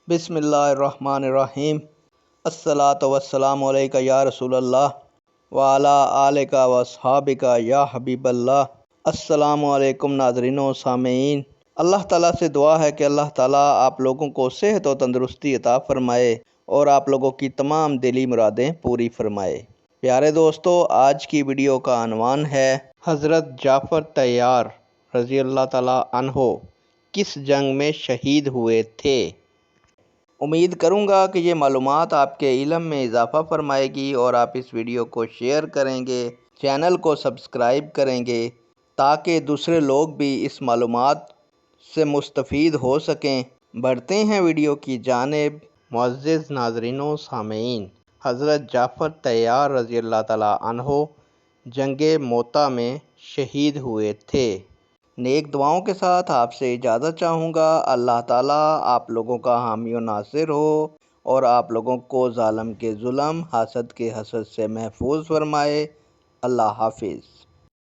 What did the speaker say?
بسم اللہ الرحمن الرحیم۔ الصلاۃ والسلام علیکہ یا رسول اللہ وعلی آلک و اصحابک یا حبیب اللہ۔ السلام علیکم ناظرین و سامعین۔ اللہ تعالیٰ سے دعا ہے کہ اللہ تعالیٰ آپ لوگوں کو صحت و تندرستی عطا فرمائے اور آپ لوگوں کی تمام دلی مرادیں پوری فرمائے۔ پیارے دوستو، آج کی ویڈیو کا عنوان ہے حضرت جعفر طیار رضی اللہ تعالیٰ عنہ کس جنگ میں شہید ہوئے تھے۔ امید کروں گا کہ یہ معلومات آپ کے علم میں اضافہ فرمائے گی اور آپ اس ویڈیو کو شیئر کریں گے، چینل کو سبسکرائب کریں گے تاکہ دوسرے لوگ بھی اس معلومات سے مستفید ہو سکیں۔ بڑھتے ہیں ویڈیو کی جانب۔ معزز ناظرین و سامعین، حضرت جعفر طیار رضی اللہ تعالیٰ عنہ جنگ موتا میں شہید ہوئے تھے۔ نیک دعاؤں کے ساتھ آپ سے اجازت چاہوں گا۔ اللہ تعالیٰ آپ لوگوں کا حامی و ناصر ہو اور آپ لوگوں کو ظالم کے ظلم، حاسد کے حسد سے محفوظ فرمائے۔ اللہ حافظ۔